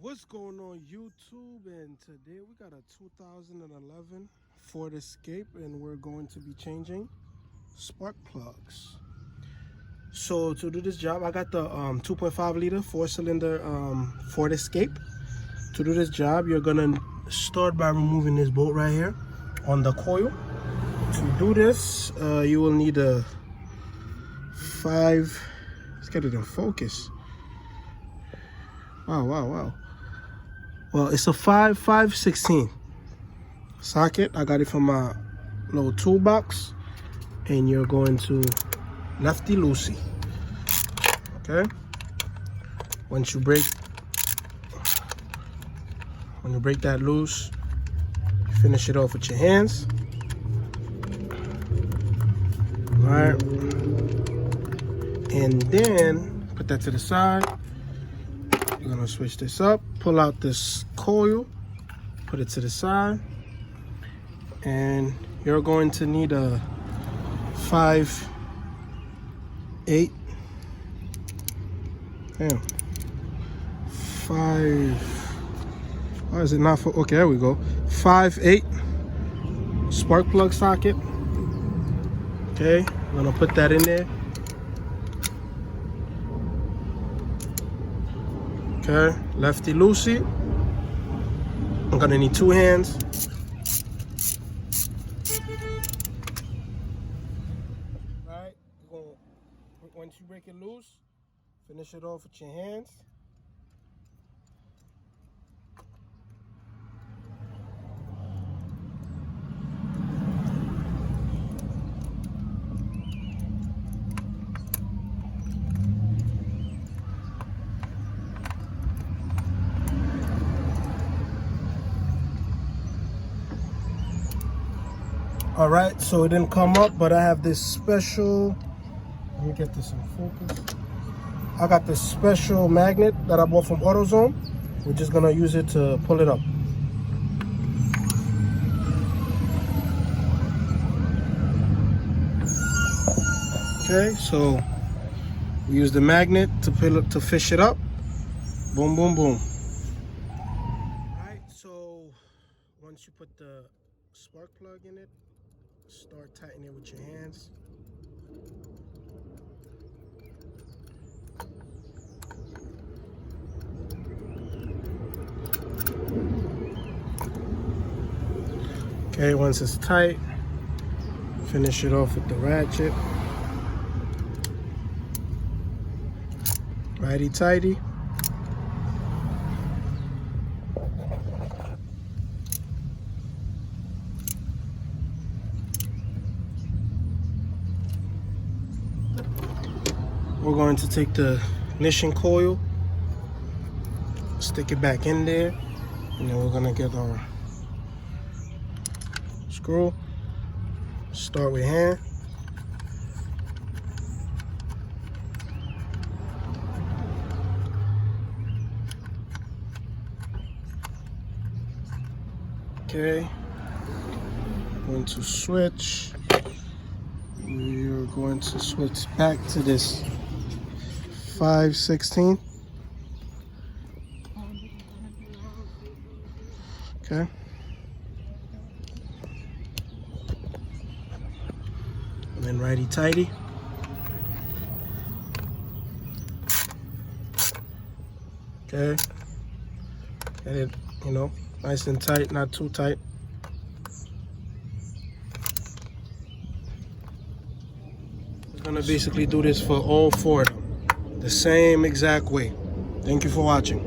What's going on YouTube? And today we got a 2011 Ford Escape and we're going to be changing spark plugs. So to do this job, I got the 2.5 liter 4-cylinder Ford Escape. To do this job, you're gonna start by removing this bolt right here on the coil. To do this, you will need a let's get it in focus. Wow. Well, it's a 5/16 socket. I got it from my little toolbox. And you're going to lefty loosey. Okay? When you break that loose, you finish it off with your hands. Alright. And then put that to the side. You're gonna switch this up, pull out this coil, put it to the side, and you're going to need a 5/8. Damn. 5. Why is it not for? Okay, there we go. 5/8 spark plug socket. Okay, I'm gonna put that in there. Okay, lefty loosey. I'm gonna need 2 hands. Alright, once you break it loose, finish it off with your hands. All right, so it didn't come up, but I have this special, let me get this in focus. I got this special magnet that I bought from AutoZone. We're just gonna use it to pull it up. Okay, so we use the magnet to fish it up. Boom, boom, boom. All right, so once you put the spark plug in it, start tightening it with your hands. Okay, once it's tight, finish it off with the ratchet. Righty tighty. We're going to take the ignition coil, stick it back in there, and then we're going to get our screw. Start with hand. Okay, going to switch. We're going to switch back to this 5/16. Okay. And then righty tighty. Okay. Get it, nice and tight, not too tight. We're gonna basically do this for all 4 of them, the same exact way. Thank you for watching.